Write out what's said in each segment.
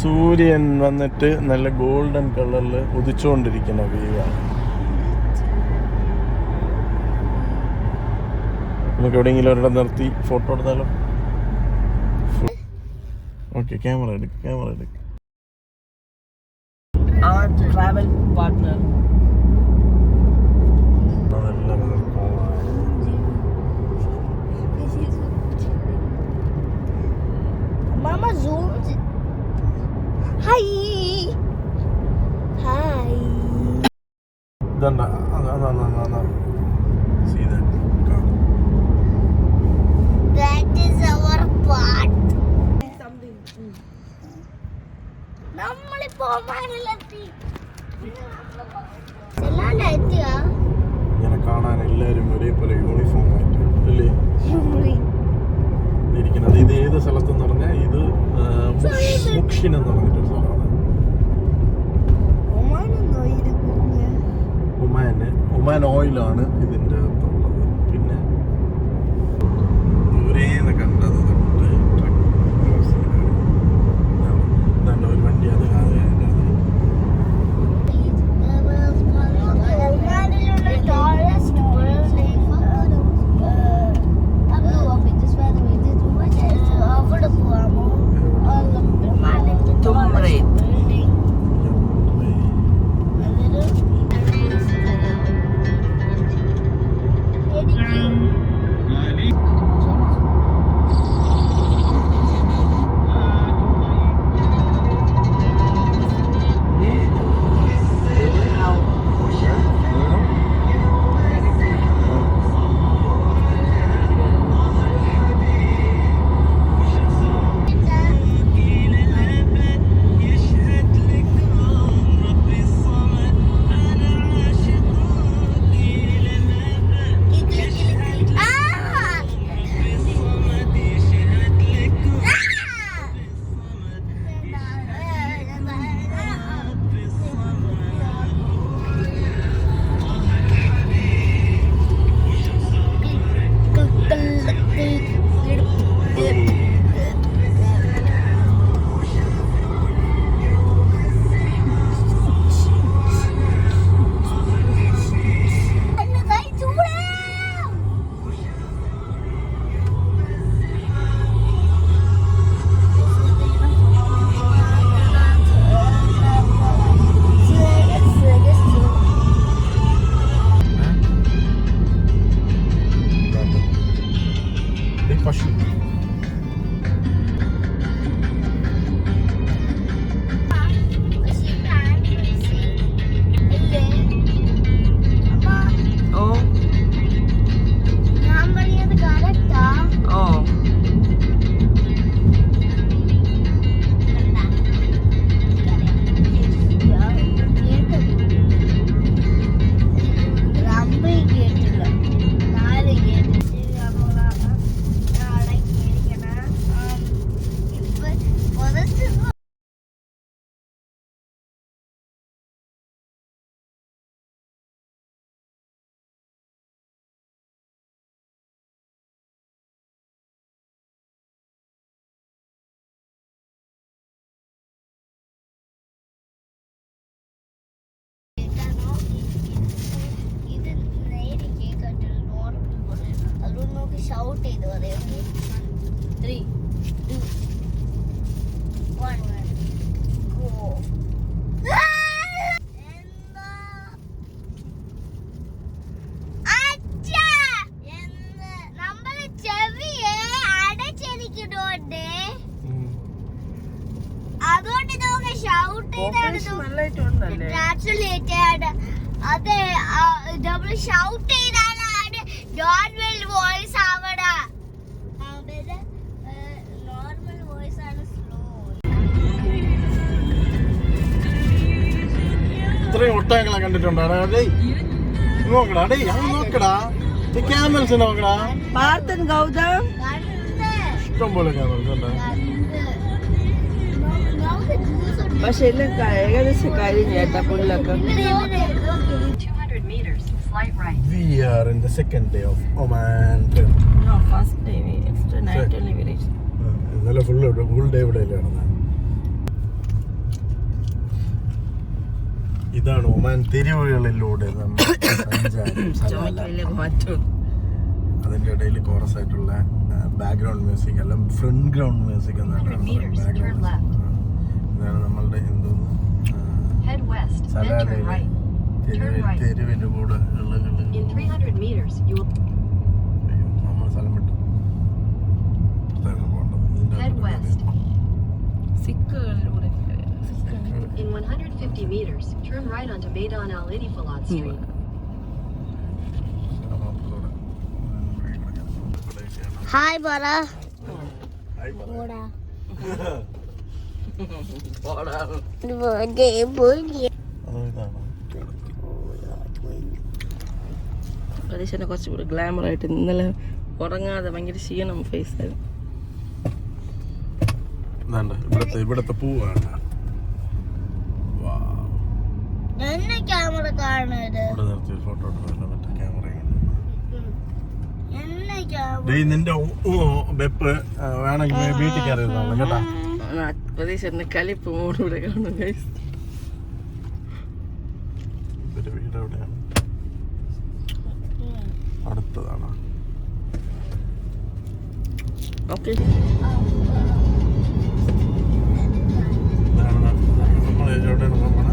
സൂര്യൻ വന്നിട്ട് നല്ല ഗോൾഡൻ കളറിൽ ഉദിച്ചുകൊണ്ടിരിക്കുന്ന വ്യൂ ആണ്. നമുക്ക് എവിടെയെങ്കിലും ഒരിടം നിർത്തി ഫോട്ടോ എടുത്താലോ? ഓക്കെ, ക്യാമറ എടുക്ക്. Our travel partner. Mama zoomed. Hi. ഇതണ്ട, see that? That is our part. Something. നമ്മളിപ്പോ ഒമാനിലെത്തി. ഇങ്ങനെ കാണാൻ എല്ലാവരും ഒരേപോലെ യൂണിഫോം ആയിട്ട് അല്ലേ ഇരിക്കുന്നത്. ഇത് ഏത് സ്ഥലത്തെന്ന് പറഞ്ഞാൽ ഇത് മുക്ഷിൻ എന്ന് പറഞ്ഞിട്ടൊരു സ്ഥലമാണ്. ഒമാൻ ഓയിലാണ് ഇതിൻ്റെ അകത്തുള്ളത്. പിന്നെ ദൂരേന്ന് കണ്ടത് തൊട്ട് ഒരു വണ്ടി അത് shout ചെയ്തു പറയും. 3, 2, 1 go. നമ്മള് ചെവിയെ അടച്ചിരിക്കണോണ്ട് അതുകൊണ്ട് നമുക്ക് ഷൗട്ട് ചെയ്താണ് ട്രാൻസ്ലേറ്റഡ്. അതെ, നമ്മൾ ഷൗട്ട് ചെയ്താലാണ് നോർമൽ വോയിസ് ആവണ. നോർമൽ വോയിസ് ആണ് സ്ലോ. ഇത്രയും ഒട്ടകങ്ങളെ കണ്ടിട്ടുണ്ടോ? നോക്കടാ, നോക്കടാ, ക്യാമൽസ് നോക്കടാ. പാർത്തൻ ഗൗതം ഇഷ്ടം പോലെ ക്യാമൽസ് ഉണ്ട്. പക്ഷെ എല്ലാം ഏകദേശം കാര്യം ചേട്ടാ പുല്ലൊക്കെ. We are in the second day of Oman trip. No, first day. Extra night only we reached. ഇന്നലെ ഫുൾ ഡേ ഇവിടെ നടന്നത്. ഇതാണ് ഒമാൻ തെരുവുകളിലൂടെ നമ്മൾ സഞ്ചാരം. അതിന്റെ ഇടയിൽ കോറസ് ആയിട്ടുള്ള ബാക്ക്ഗ്രൗണ്ട് മ്യൂസിക് അല്ല ഫ്രണ്ട് ഗ്രൗണ്ട് മ്യൂസിക് എന്നാണ് ഇതാണ് നമ്മളുടെ എന്തോന്ന് സലാലയിലെ തെരുവിലൂടെ നമ്മൾ സ്ഥലം വിട്ടു സിക്കുകളിലൂടെ In 150 meters, turn right onto Maidan Al Idifalad Street. Hi പറ പ്രദേശനെ കുറച്ചുകൂടി ഗ്ലാമർ ആയിട്ട് ഇന്നലെ ഉറങ്ങാതെ ഭയങ്കര ക്ഷീണം ഫേസ് ആയിരുന്നു. ഇവിടത്തെ പൂവാണ് എന്നെ ക്യാമറ കാണരുത് ഫോട്ടോ എന്നെ ക്യാമറ നിന്റെ വെപ്പ് വേണമെങ്കിൽ വീട്ടിൽ കയറിയതാണ് കേട്ടാ. പ്രദേശന്റെ കലിപ്പ് മോടൂടെ കാണും ഗൈസ്. വീട് എവിടെയാണ്? അടുത്തതാണ്. ഓക്കെ നമ്മൾ എവിടെയാണ് പോകണേ?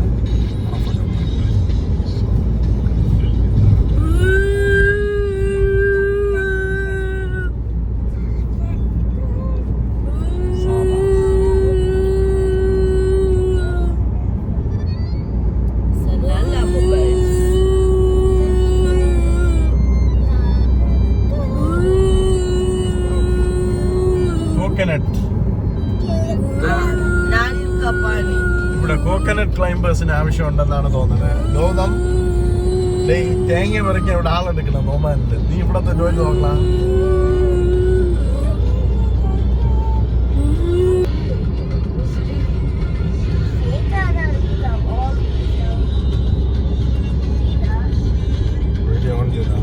ഇവിടെ കോക്കനട്ട് ക്ലൈംബേഴ്സിന് ആവശ്യമുണ്ടെന്നാണ് തോന്നുന്നത്. ഗൗതം തേങ്ങ പറിക്കാൻ ഇവിടെ ആളെടുക്കണം ഒമാനില്. നീ ഇവിടത്തെ ജോലി നോക്കണം. വീഡിയോ ഓൺ ചെയ്താ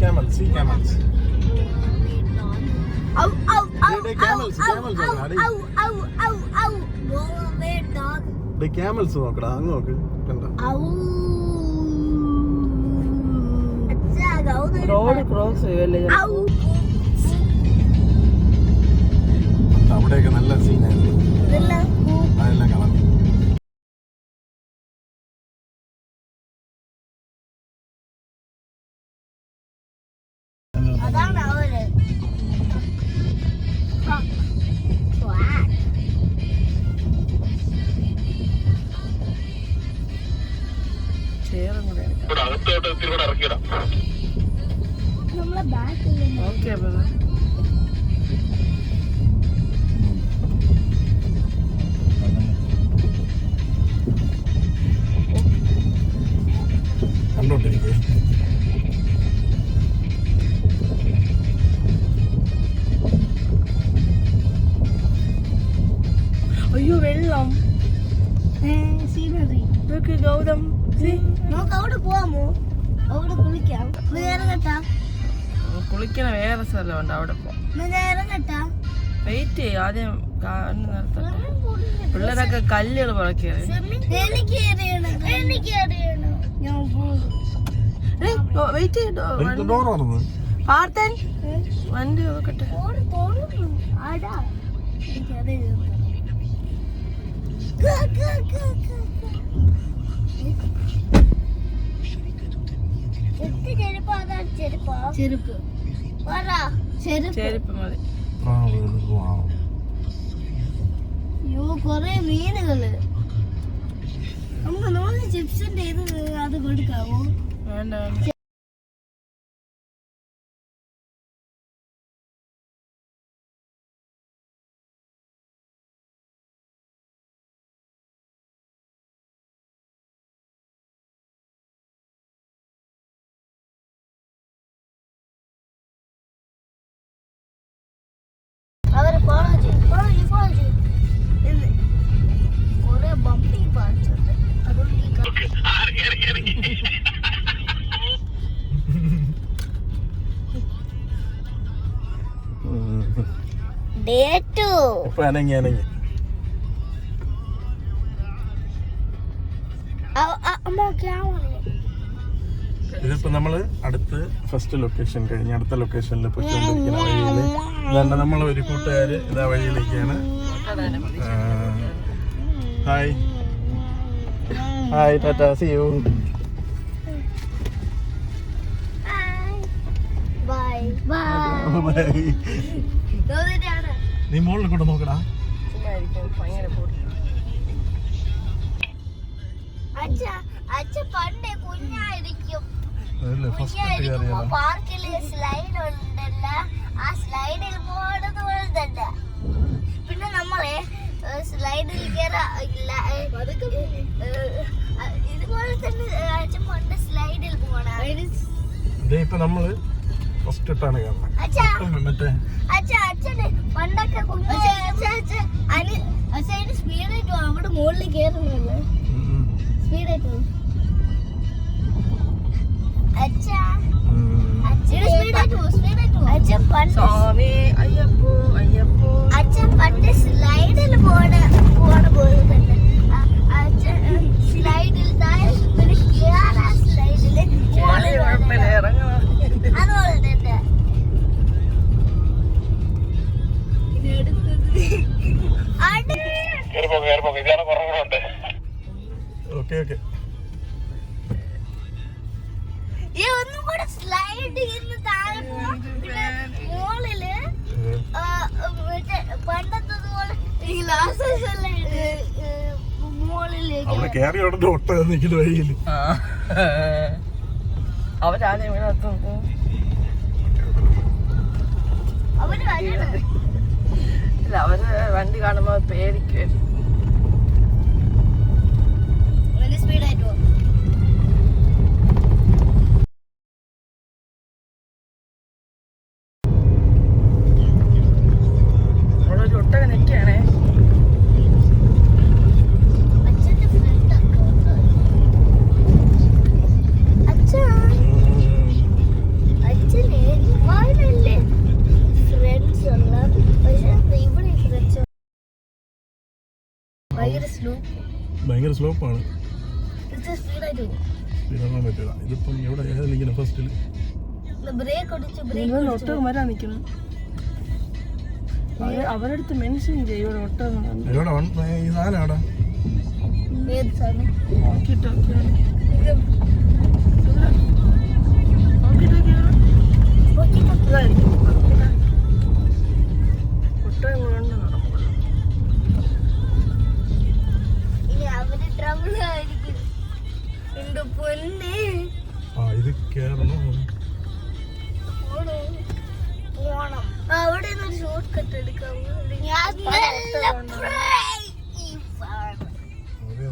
camels, see camels. Camels നോക്കടാ, അങ്ങ് നോക്ക്. കണ്ടോ? റോഡ് ക്രോസ് ചെയ്യല്ലേ? അവിടെയൊക്കെ നല്ല സീനായിരുന്നു. അതെല്ലാം കളഞ്ഞു. ഓക്കെ കണ്ടോണ്ടിരിക്കുക. അയ്യോ വെള്ളം. ഇതൊക്കെ ഗൗതം നമുക്ക് അവിടെ പോവാമോ? അവിടെ കുളിക്കാം. ഇറങ്ങട്ടാ? കുളിക്കണ വേറെ സ്ഥലമുണ്ട്, അവിടെ പോവാം. ഇറങ്ങട്ടാ? വെയിറ്റ് ചെയ്യും, ആദ്യം പിള്ളേരൊക്കെ കല്ലുകൾ പറക്കിയത്. വെയിറ്റ് ചെയ്തോ പാർത്തൻ വണ്ടി നോക്കട്ടെ. ചെരുപ്പ് മതി. അയ്യോ കൊറേ മീനുകള്. നമുക്ക് നോക്കി ചിപ്സിന്റെ ഇത് അത് കൊടുക്കാവോ? വേണ്ട. അവര് ഫോളോ ചെയ്യും. കൊറേ ബംപിങ് പാർട്സ് ഉണ്ട്. അതുകൊണ്ട് ഏറ്റു ഇപ്പൊ അനങ്ങി അമ്മ ഇതിപ്പോ നമ്മള് അടുത്ത് ഫസ്റ്റ് ലൊക്കേഷൻ കഴിഞ്ഞ് അടുത്ത ലൊക്കേഷനിൽ പോയിക്കൊണ്ടിരിക്കുന്ന വഴിയില് ഇതാണ്ട് നമ്മളെ ഒരു കൂട്ടുകാര് ഇതാ വഴിയിലേക്കാണ്. Hi hi tata see you. Bye bye നീ മുകളിൽ കൂടെ നോക്കടാ. അച്ഛ പണ്ട് കുഞ്ഞായിരിക്കും ഫസ്റ്റ് പാർക്കില് സ്ലൈഡ് ഉണ്ടല്ല, ആ സ്ലൈഡിൽ പോണത് പോലെ തന്നെ. പിന്നെ നമ്മളെ സ്ലൈഡിൽ ഇതുപോലെ തന്നെ അച്ഛൻ പണ്ട് സ്ലൈഡിൽ പോണ. ഇപ്പൊ നമ്മള് ഫസ്റ്റ് ഇട്ടാണ് മറ്റേ അച്ഛന് പണ്ടൊക്കെ അച്ഛന് സ്പീഡായിട്ട് അവിടെ മുകളിൽ കയറുന്നല്ലേ, സ്പീഡായിട്ട് അച്ഛൻ പണ്ട് സ്ലൈഡിൽ പോണ പോലെ തന്നെ. സ്ലൈഡിൽ സ്ലൈഡില് അതുപോലെ തന്നെ. ഓക്കെ ഓക്കെ ഈ ഒന്നും കൂടെ സ്ലൈഡ് ചെയ്യുന്ന താഴെ മോളില് പണ്ടത്തെ പോലെ ഈ ഗ്ലാസസ് എല്ലാം മോളിലേക്ക് അവിടെ കയറി ഉടനെ ഒട്ട നിൽക്കുന്ന വഴിയില് അവരാദ്യം വീണത്തും അവര് വരണം. ഇല്ല, അവര് വണ്ടി കാണുമ്പോ പേടിക്കും. സ്പീഡായിട്ട് പോകും. അവിടെ ഒരു ഒട്ടക നിൽക്കുകയാണേ. അച്ഛന്റെ ഫ്രണ്ട് അച്ഛന് ദുബായിലല്ലേ ഫ്രണ്ട്സ് ഉള്ള, പക്ഷെ ഇവിടെ ഫ്രണ്ട്സ് ഭയങ്കര സ്ലോപ്പാണ്. സ്പീഡായിട്ട് പോകും. സ്പീഡാകാൻ പറ്റില്ല. ഇതിപ്പം എവിടെ ഏതെങ്കിലും ഫസ്റ്റില് ബ്രേക്ക് ഒടിച്ച് ഒട്ടകം വരാൻ നിൽക്കണം. അവരടുത്ത് മെൻഷൻ ചെയ്യും ഒട്ടകം എവിടെ ഈ സാധനം അവിടെ ഏത് സാധനം നോക്കിട്ട് ഒട്ടകം കൊണ്ട് നടക്കും. ഇനി അവര് ട്രബിളായിരിക്കും. എന്റെ പൊന്നെ ഇത് കേറണം. പോണം. അവിടെ ഒരു ഷോർട്ട് കട്ട് എടുക്കാം.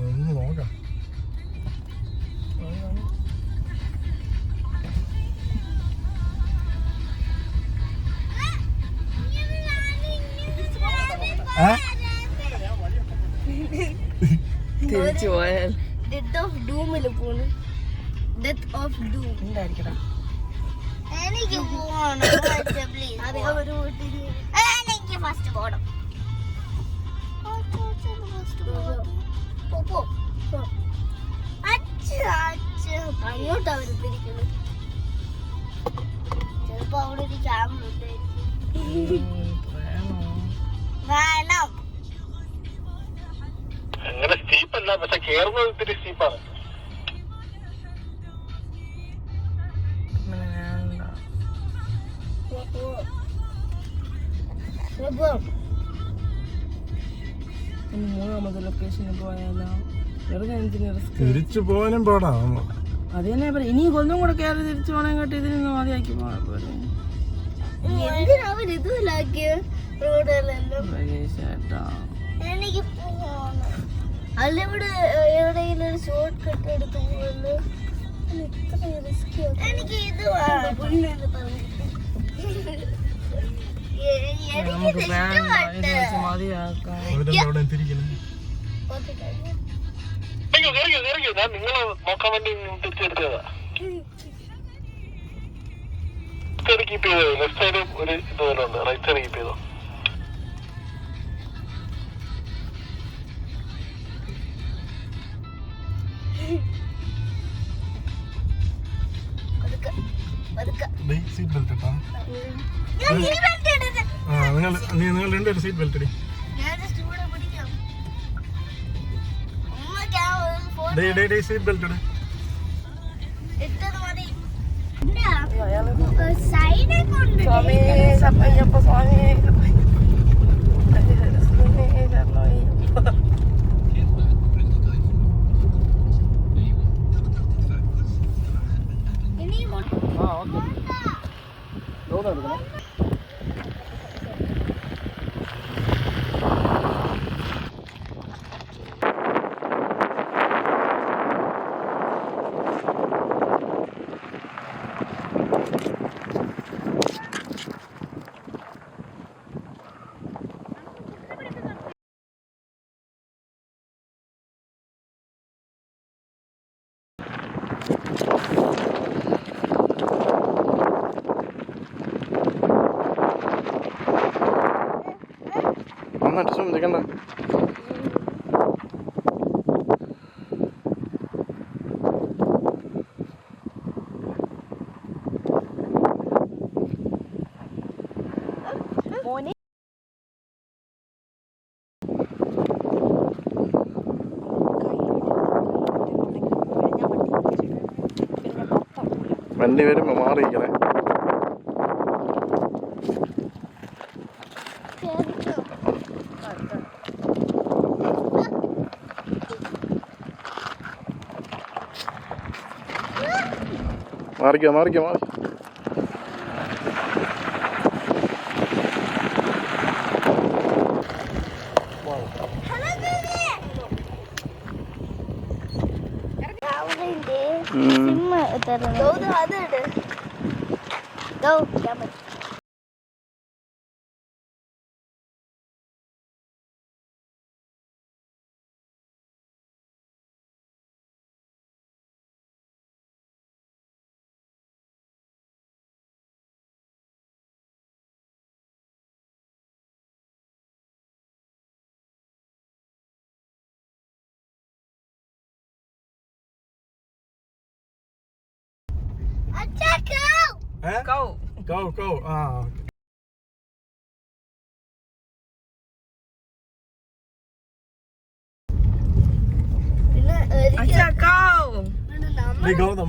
ഒന്ന് നോക്കാം. തിരിച്ചു പോയാൽ ഡെത്ത് ഓഫ് ഡൂമില് പോണ്. ഡെത്ത് ഓഫ് ഡൂം എന്തായിരിക്കടാ. എനിക്ക് പോകണം. എനിക്ക് ഫസ്റ്റ് പോകണം. അങ്ങോട്ട് അവര് തിരിക്കുന്നു. ചിലപ്പോ അവിടെ ഒരു ക്യാമറ ഉണ്ടായിരിക്കും. വേണം. അങ്ങനെ സ്റ്റീപ്പല്ല, പക്ഷെ കേറുന്നത് ഇത്തിരി സ്റ്റീപ്പാണ്. മൂന്നാമത് ലൊക്കേഷനിൽ പോയാലോ? വെറുതെ എന്തിനു റിസ്ക്? തിരിച്ചു പോകാനും പാടാ. അത് തന്നെ പറയാം. ഇനി കൊന്നും കൂടെ കയറി തിരിച്ചു പോകണം കേട്ടോ. ഇതിനൊന്നും മതിയാക്കി പോകാൻ പോലെ അവരിതുലാക്കിയ റോഡുകളെല്ലാം ചേട്ടാ. എനിക്ക് പോകണം. അതിലൂടെ എവിടെയെങ്കിലും ഒരു ഷോർട്ട് കട്ട് എടുത്ത് പോകുന്നത് എനിക്ക് ഇത് നമുക്ക് മതിയാക്കാം. നിങ്ങൾ നോക്കാൻ വേണ്ടി തിരിച്ചെടുത്തതാ. കീപ്പ് ചെയ്തോ. ലെഫ്റ്റ് സൈഡ് ഒരു ഇതുപോലെ ഉണ്ട്. റൈറ്റ് സൈഡ് കീപ്പ് ചെയ്തോ. സീറ്റ് ബെൽറ്റ് ഇട്ടാ നിങ്ങൾ രണ്ടുപേരും സീറ്റ് ബെൽറ്റ് ഇടി. സീറ്റ് ബെൽറ്റ് ഇട്. സ്വാമി അയ്യപ്പ സ്വാമി നന്നായിട്ട് ശ്രമിക്കണ്ട. വണ്ടി വരുമ്പോ മാറിയിരിക്കണേ. മാറിക്കോ മാറി. Go.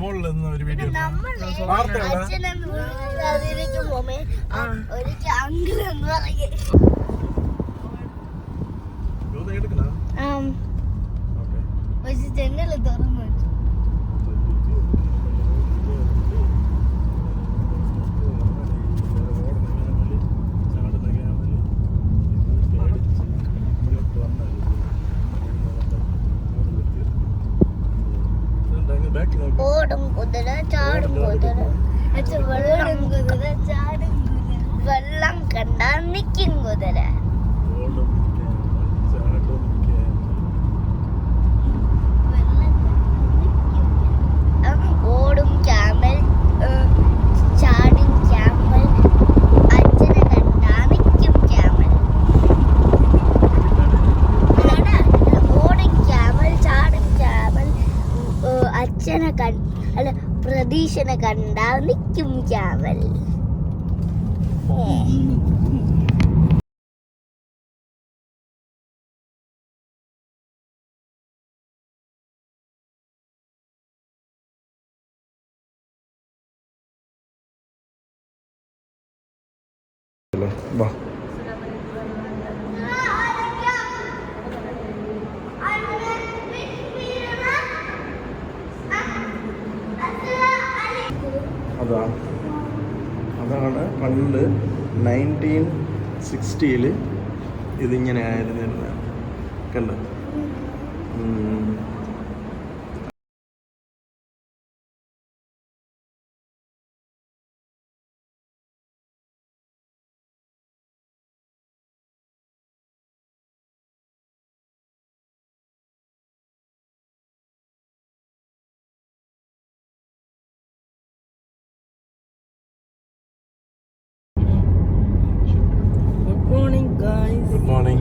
മുകളിൽ നിന്ന് ഒരു വീഡിയോ ജനല് തുറന്നു ഓടും കുതിര ചാടും കുതിര വെള്ളം കുതിര ചാടും കുതിര വെള്ളം കണ്ടാ നിക്കും കുതിര ഓടും ക്യാമൽ ചാടും ക്യാമൽ അച്ഛനെ കണ്ടാ നിക്കും ക്യാമൽ ഓടും ക്യാമൽ ചാടും ക്യാമൽ അച്ഛനെ അല്ല പ്രതീക്ഷനെ കണ്ടാ നിക്കും ക്യാമൽ. വാ അതാണ് പണ്ട് 1960 ഇതിങ്ങനെ ആയിരുന്നിരുന്നത്. കണ്ടോ? Good morning.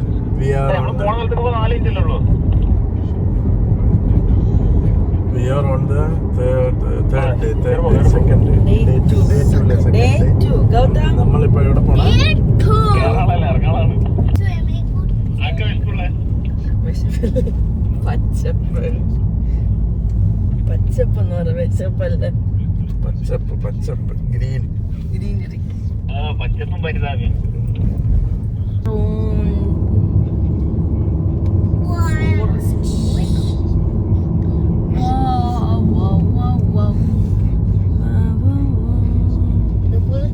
We നമ്മളിപ്പോ എവിടെ പോണ പച്ചപ്പ് പച്ചപ്പെന്ന് പറഞ്ഞ വിശപ്പല്ല പച്ചപ്പ് ഗ്രീൻ ഗ്രീനറി പച്ചപ്പും പരിതാപം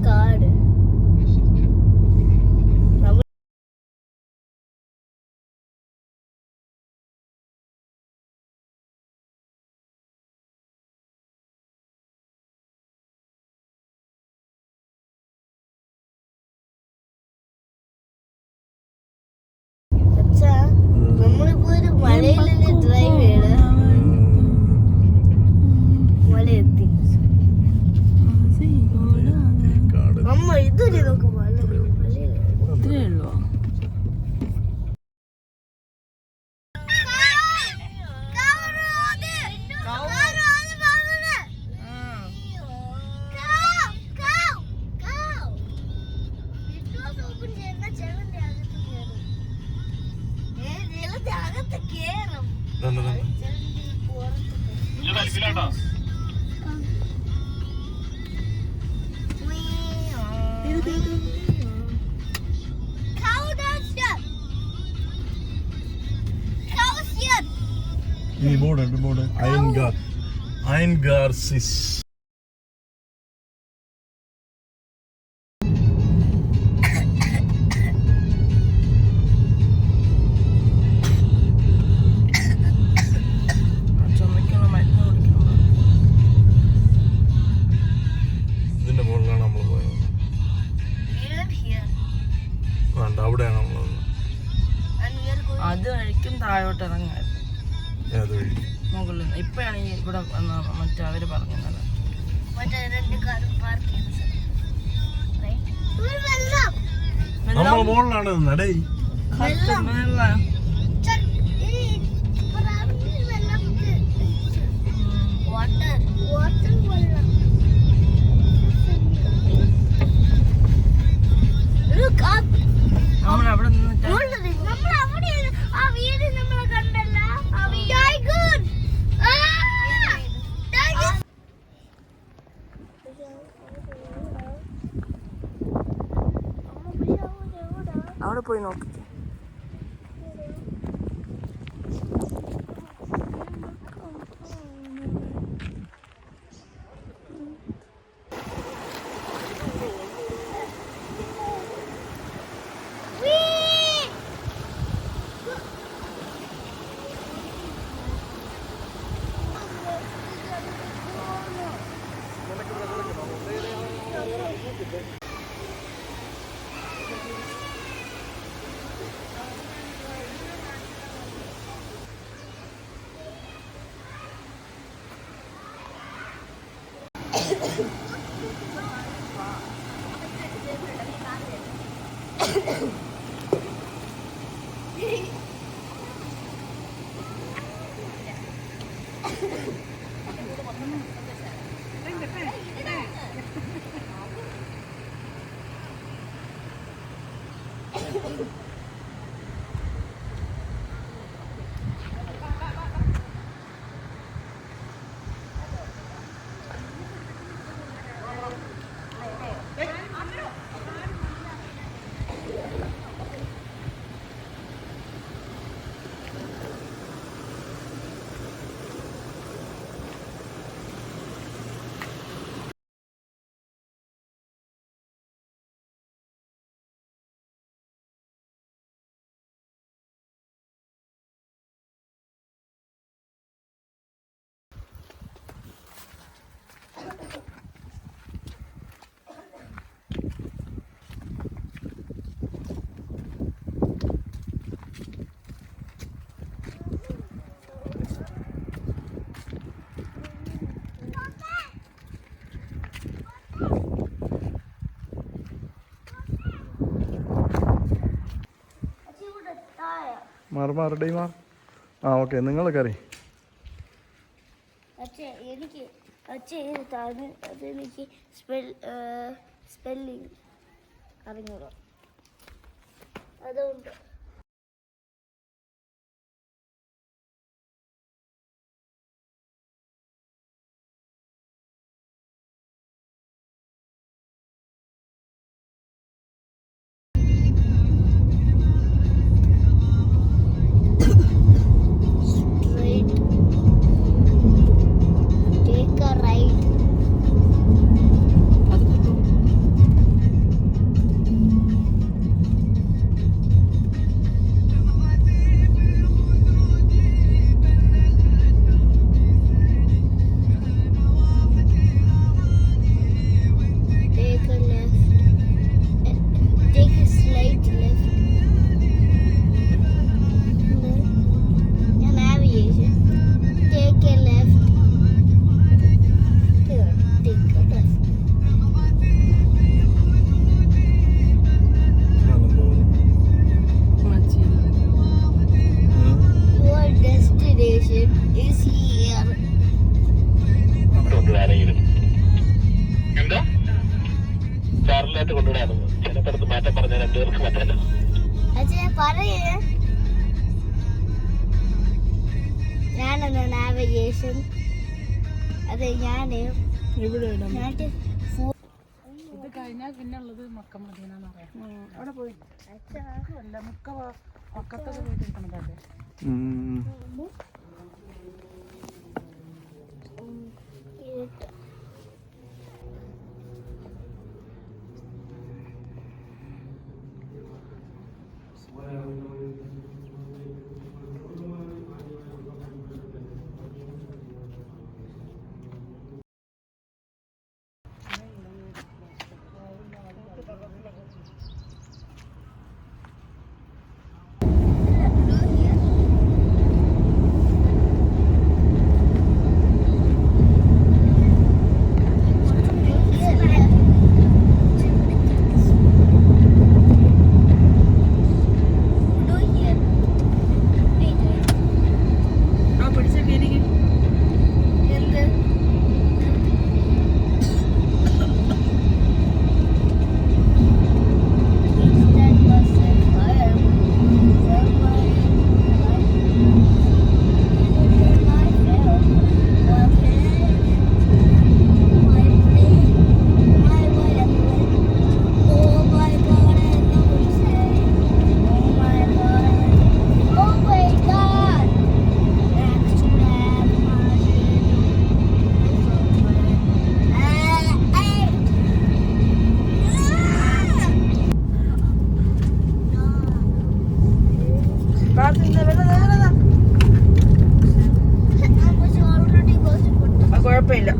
കാട് നമ്മളിപ്പോ ഒരു മലയിലല്ലേ ഡ്രൈവ് ചെയ്യണ മല എത്തി അമ്മ ഇതൊരു നോക്ക് ഇത്രേ ഉള്ളൂ ഈ ബോർഡ് അയൻഗാർസിസ് ചുമക്കുള്ള മരുന്ന് കുടിക്കണം ഇതിന്റെ മുകളിലാണ് നമ്മൾ പോയത് വേണ്ട അവിടെയാണ് നമ്മളത് അത് കഴിക്കും താഴോട്ട് ഇറങ്ങായിരുന്നു ഏത് വഴി മുകളിൽ നിന്ന് ഇപ്പോഴാണ് ഈ ഇവിടെ മറ്റേ അവര് പറഞ്ഞത് നമ്മൾ മുകളിലാണ് നടേ നമ്മൾ അവിടെ നിന്നിട്ട് അവിടെ പോയി നോക്കി മാറി മാറടേ മാർ ആ ഓക്കെ നിങ്ങൾ കയറി അച്ഛൻ എനിക്ക് അച്ഛൻ അതെനിക്ക് സ്പെല്ലിങ് അറിഞ്ഞൂടാ, അതുകൊണ്ട് take a ride. അത് കിട്ടും. Take a left. Take a slight left. Navigation. Take a left. Here, take a left. Macheri. Your destination is here. കൊണ്ടുവരാനെങ്കിലും എന്താ കാറിലായിട്ട് കൊണ്ടുവിടായിരുന്നു. ചിലപ്പോ മാറ്റം പറഞ്ഞാൽ രണ്ടുപേർക്ക് മാറ്റാനോ. അച്ഛൻ പറയേ, ഞാനെന്ന നാവിഗേഷൻ. അതെ ഞാന് ഇവിടെ ഇടാം. ഇത് കഴിഞ്ഞാൽ പിന്നെ ഉള്ളത് മക്ക മദീന എന്ന് പറയാം. അവിടെ പോയി അല്ല മക്കത്തൊക്കെ പോയിട്ട് എടുക്കണതല്ലേ. ആ പിടിച്ച കയറിക്ക്. എന്ത് ആ കുഴപ്പമില്ല.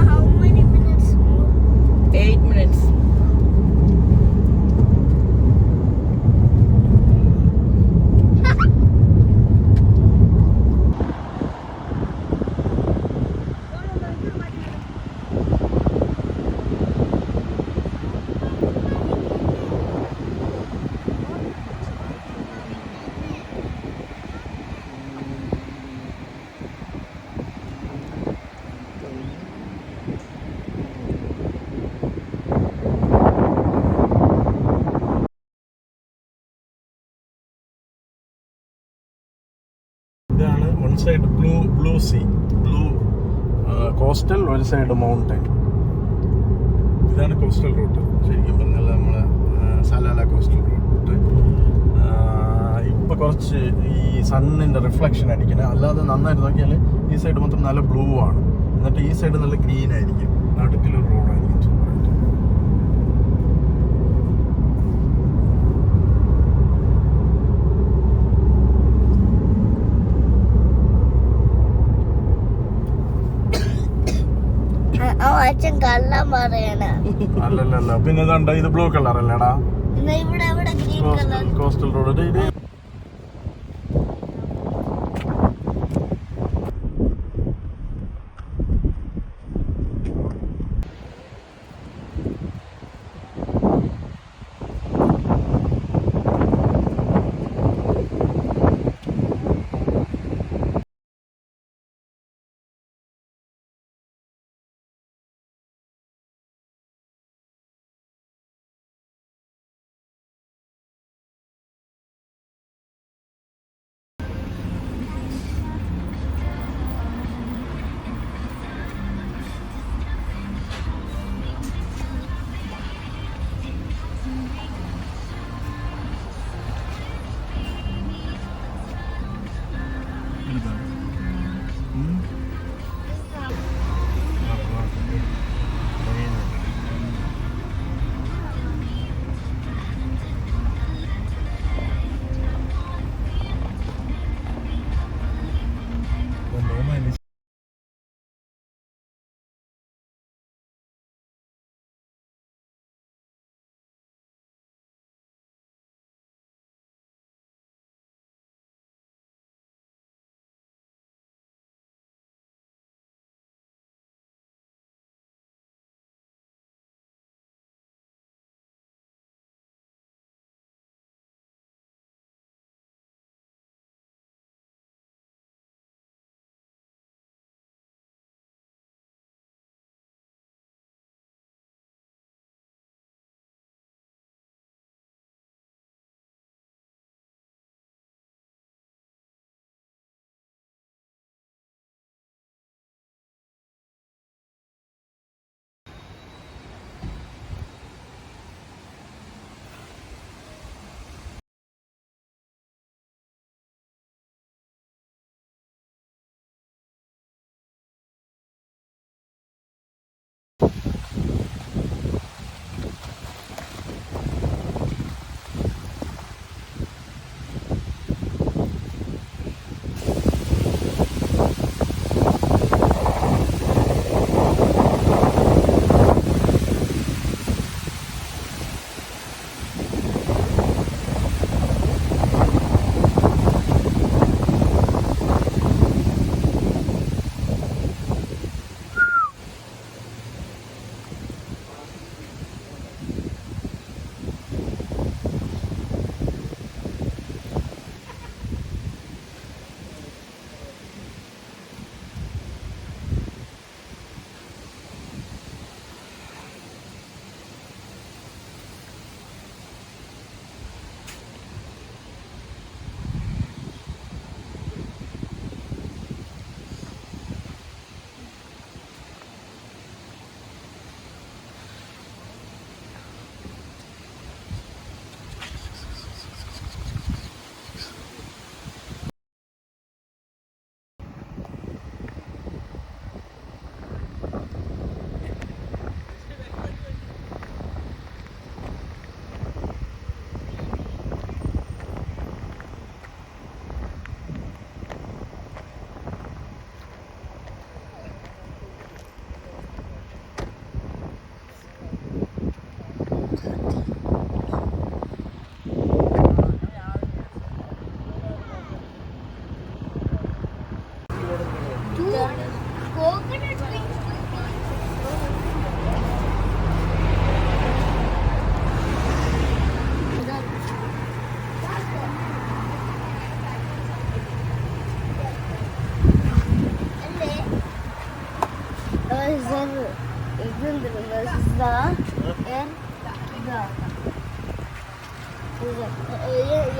How many minutes more? 8 minutes. ഇതാണ് one side blue sea, blue coastal, ഒരു സൈഡ് മൗണ്ടൻ. ഇതാണ് കോസ്റ്റൽ റൂട്ട്. ശരിക്കും പറഞ്ഞാൽ നമ്മളെ സലാല കോസ്റ്റൽ റൂട്ട്. ഇപ്പൊ കുറച്ച് ഈ സണ്ണിന്റെ റിഫ്ലക്ഷൻ അടിക്കണം. അല്ലാതെ നന്നായിട്ട് നോക്കിയാൽ ഈ സൈഡ് മൊത്തം നല്ല ബ്ലൂ ആണ്, എന്നിട്ട് ഈ സൈഡ് നല്ല ഗ്രീൻ ആയിരിക്കും. നടുക്കിലൊരു റോഡായിരിക്കും. അച്ഛൻ കള്ളം പറയണ. അല്ലല്ല, പിന്നെ ഇതുണ്ട്, ഇത് ബ്ലൂ കളർ അല്ലേടാ ഇവിടെ ഇവിടെ ഗ്രീൻ കളർ. Coastal road. ഇത്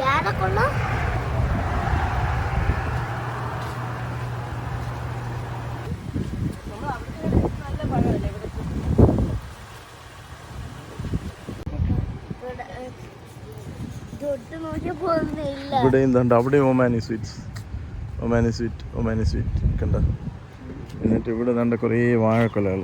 ಯಾರಕ್ಕೊಳ್ಳ ദൊട്ട് നോക്കിയാൽ പോകുന്നില്ല. ഇവിടെ എന്തുണ്ട്? അവിടെ ഒമാനി സ്വീറ്റ്സ്, ഒമാനി സ്വീറ്റ് കണ്ട. എന്നിട്ട് ഇവിടെ നല്ല കുറേ വാഴക്കൊലകൾ.